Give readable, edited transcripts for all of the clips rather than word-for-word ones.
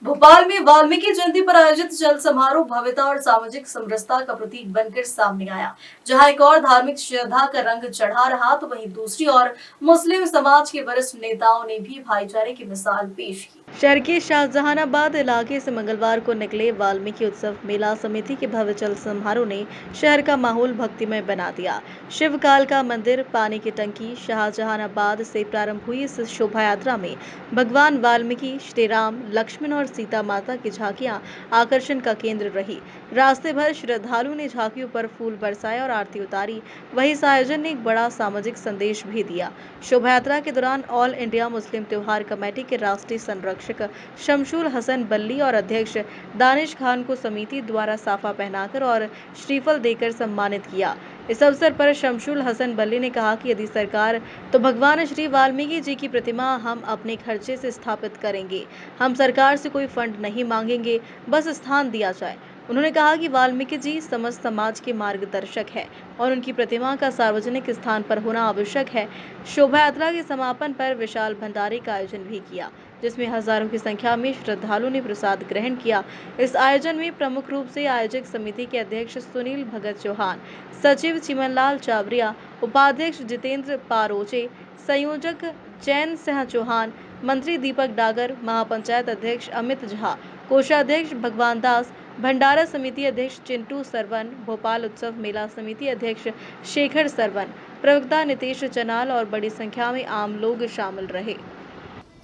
भोपाल में वाल्मीकि जयंती पर आयोजित जल समारोह भव्यता और सामाजिक समरसता का प्रतीक बनकर सामने आया। जहां एक और धार्मिक श्रद्धा का रंग चढ़ा रहा, तो वहीं दूसरी ओर मुस्लिम समाज के वरिष्ठ नेताओं ने भी भाईचारे की मिसाल पेश की। शहर के शाहजहानाबाद इलाके से मंगलवार को निकले वाल्मीकि उत्सव मेला समिति के भव्य जल समारोह ने शहर का माहौल भक्तिमय बना दिया। शिवकाल का मंदिर, पानी की टंकी, शाहजहानाबाद से प्रारंभ हुई इस शोभा यात्रा में भगवान वाल्मीकि, श्री राम, लक्ष्मण और सीता माता की झांकियां आकर्षण का केंद्र रही। रास्ते भर श्रद्धालुओं ने झांकियों पर फूल बरसाए और आरती उतारी। वहीं इस आयोजन ने एक बड़ा सामाजिक संदेश भी दिया। शोभा यात्रा के दौरान ऑल इंडिया मुस्लिम त्योहार कमेटी के राष्ट्रीय संरक्षक शमशुल हसन बल्ली और अध्यक्ष दानिश खान को समिति द्वारा साफा पहनाकर और श्रीफल देकर सम्मानित किया। इस अवसर पर शमशुल हसन बल्ली ने कहा कि यदि सरकार तो भगवान श्री वाल्मीकि जी की प्रतिमा हम अपने खर्चे से स्थापित करेंगे। हम सरकार से कोई फंड नहीं मांगेंगे, बस स्थान दिया जाए। उन्होंने कहा कि वाल्मीकि जी समस्त समाज के मार्गदर्शक हैं और उनकी प्रतिमा का सार्वजनिक स्थान पर होना आवश्यक है। शोभा यात्रा के समापन पर विशाल भंडारे का आयोजन भी किया, जिसमें हजारों की संख्या में श्रद्धालुओं ने प्रसाद ग्रहण किया। इस आयोजन में प्रमुख रूप से आयोजक समिति के अध्यक्ष सुनील भगत चौहान, सचिव चिमनलाल चावरिया, उपाध्यक्ष जितेंद्र पारोचे, संयोजक चैन सिंह चौहान, मंत्री दीपक डागर, महापंचायत अध्यक्ष अमित झा, कोषाध्यक्ष भगवान दास, भंडारा समिति अध्यक्ष चिंटू सरवन, भोपाल उत्सव मेला समिति अध्यक्ष शेखर सरवन, प्रवक्ता नितेश चनाल और बड़ी संख्या में आम लोग शामिल रहे।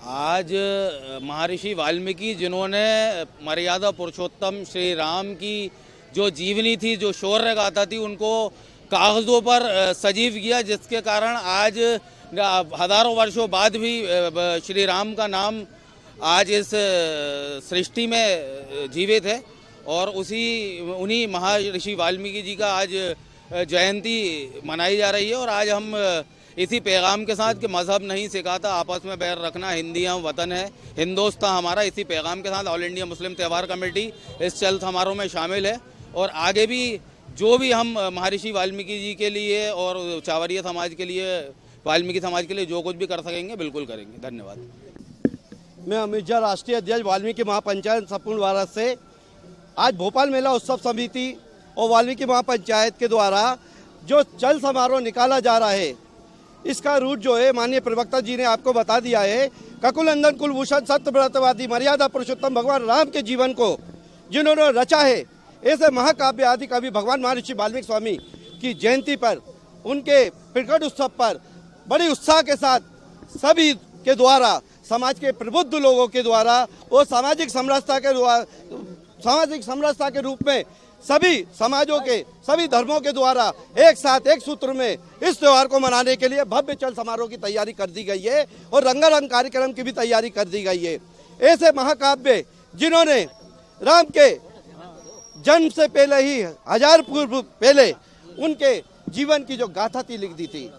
आज महर्षि वाल्मीकि जिन्होंने मर्यादा पुरुषोत्तम श्री राम की जो जीवनी थी, जो शौर्य गाथा थी, उनको कागज़ों पर सजीव किया, जिसके कारण आज हजारों वर्षों बाद भी श्री राम का नाम आज इस सृष्टि में जीवित है। और उन्हीं महर्षि वाल्मीकि जी का आज जयंती मनाई जा रही है। और आज हम इसी पैगाम के साथ कि मज़हब नहीं सिखाता आपस में बैर रखना, हिंदी हम वतन है, हिंदुस्तान हमारा, इसी पैगाम के साथ ऑल इंडिया मुस्लिम त्यौहार कमेटी इस चल समारोह में शामिल है। और आगे भी जो भी हम महर्षि वाल्मीकि जी के लिए और चावरिया समाज के लिए, वाल्मीकि समाज के लिए जो कुछ भी कर सकेंगे बिल्कुल करेंगे। धन्यवाद। मैं अमित झा, राष्ट्रीय अध्यक्ष वाल्मीकि महापंचायत संपूर्ण भारत से। आज भोपाल मेला उत्सव समिति और वाल्मीकि महापंचायत के द्वारा जो चल समारोह निकाला जा रहा है, इसका रूट जो है माननीय प्रवक्ता जी ने आपको बता दिया है। ककुलंदन कुलभूषण सत्यव्रतवादी मर्यादा पुरुषोत्तम भगवान राम के जीवन को जिन्होंने रचा है, ऐसे महाकाव्य आदि कवि भगवान महर्षि वाल्मीकि स्वामी की जयंती पर, उनके प्रकट उत्सव पर बड़ी उत्साह के साथ सभी के द्वारा, समाज के प्रबुद्ध लोगों के द्वारा और सामाजिक समरसता के रूप में सभी समाजों के, सभी धर्मों के द्वारा एक साथ एक सूत्र में इस त्योहार को मनाने के लिए भव्य चल समारोह की तैयारी कर दी गई है और रंगारंग कार्यक्रम की भी तैयारी कर दी गई है। ऐसे महाकाव्य जिन्होंने राम के जन्म से पहले ही, हजार पूर्व पहले, उनके जीवन की जो गाथा थी लिख दी थी,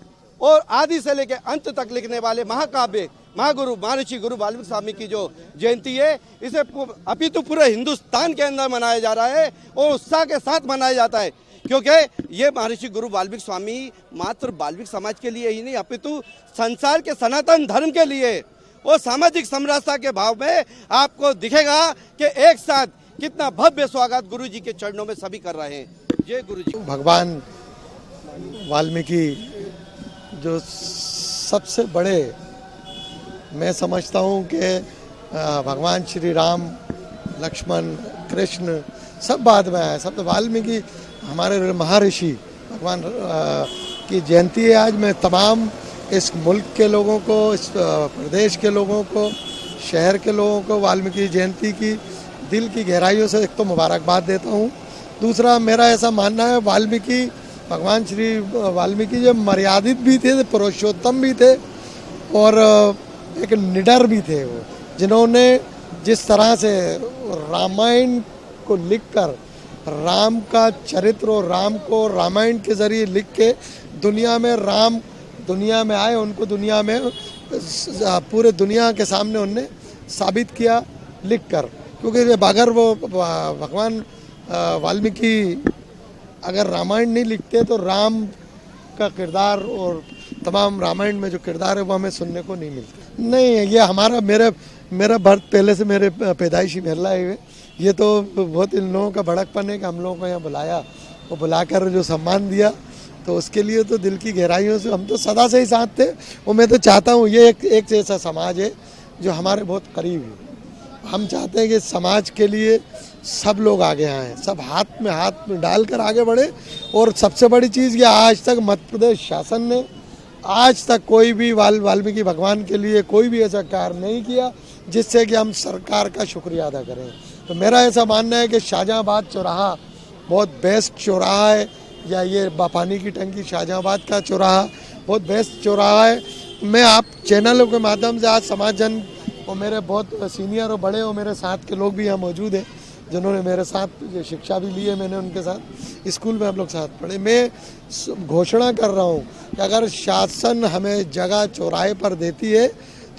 और आदि से लेकर अंत तक लिखने वाले महाकाव्य महागुरु महर्षि गुरु वाल्मीकि स्वामी की जो जयंती है, इसे अपितु पूरे हिंदुस्तान के अंदर मनाया जा रहा है और उत्साह के साथ मनाया जाता है, क्योंकि ये महर्षि गुरु वाल्मीकि स्वामी मात्र वाल्मीकि समाज के लिए ही नहीं, अपितु संसार के सनातन धर्म के लिए और सामाजिक समरसता के भाव में आपको दिखेगा कि एक साथ कितना भव्य स्वागत गुरु जी के चरणों में सभी कर रहे हैं। जय गुरु जी। भगवान वाल्मीकि जो सबसे बड़े, मैं समझता हूँ कि भगवान श्री राम, लक्ष्मण, कृष्ण सब बाद में आए, सब तो वाल्मीकि हमारे महर्षि भगवान की जयंती है। आज मैं तमाम इस मुल्क के लोगों को, इस प्रदेश के लोगों को, शहर के लोगों को वाल्मीकि जयंती की दिल की गहराइयों से एक तो मुबारकबाद देता हूँ। दूसरा, मेरा ऐसा मानना है वाल्मीकि, भगवान श्री वाल्मीकि जो मर्यादित भी थे, पुरुषोत्तम भी थे और एक निडर भी थे। वो जिन्होंने जिस तरह से रामायण को लिखकर राम का चरित्र और राम को रामायण के जरिए लिख के दुनिया में, राम दुनिया में आए, उनको दुनिया में पूरे दुनिया के सामने उनने साबित किया लिखकर। क्योंकि अगर वो भगवान वाल्मीकि अगर रामायण नहीं लिखते तो राम का किरदार और तमाम रामायण में जो किरदार है वो हमें सुनने को नहीं मिलता। नहीं, ये हमारा, मेरा बर्थ पहले से मेरे पैदाइशी महल्ला है ये तो बहुत इन लोगों का भड़कपन है कि हम लोगों को यहाँ बुलाया और बुलाकर जो सम्मान दिया तो उसके लिए तो दिल की गहराइयों से हम तो सदा से ही साथ थे। और मैं तो चाहता हूँ ये एक ऐसा समाज है जो हमारे बहुत करीब है। हम चाहते हैं कि समाज के लिए सब लोग आगे आएँ, सब हाथ में डालकर आगे बढ़े। और सबसे बड़ी चीज़ ये आज तक मध्य प्रदेश शासन ने आज तक कोई भी वाल्मीकि भगवान के लिए कोई भी ऐसा कार्य नहीं किया जिससे कि हम सरकार का शुक्रिया अदा करें। तो मेरा ऐसा मानना है कि शाहजहाँबाद चौराहा बहुत बेस्ट चौराहा है, या ये पानी की टंकी शाहजहाँबाद का चौराहा बहुत बेस्ट चौराहा है। मैं आप चैनलों के माध्यम से आज समाज जन और मेरे बहुत सीनियर और बड़े और मेरे साथ के लोग भी यहाँ मौजूद हैं जिन्होंने मेरे साथ शिक्षा भी ली है, मैंने उनके साथ स्कूल में हम लोग साथ पढ़े। मैं घोषणा कर रहा हूँ कि अगर शासन हमें जगह चौराहे पर देती है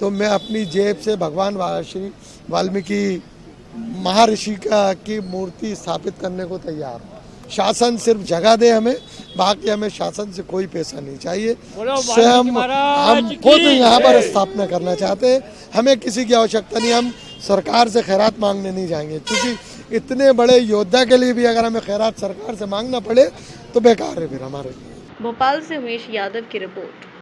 तो मैं अपनी जेब से भगवान श्री वाल्मीकि महर्षि की मूर्ति स्थापित करने को तैयार हूँ। शासन सिर्फ जगह दे हमें, बाकी हमें शासन से कोई पैसा नहीं चाहिए। स्वयं हम खुद यहाँ पर स्थापना करना चाहते हैं, हमें किसी की आवश्यकता नहीं। हम सरकार से खैरात मांगने नहीं जाएंगे क्योंकि इतने बड़े योद्धा के लिए भी अगर हमें खैरात सरकार से मांगना पड़े तो बेकार है फिर हमारे। भोपाल से उमेश यादव की रिपोर्ट।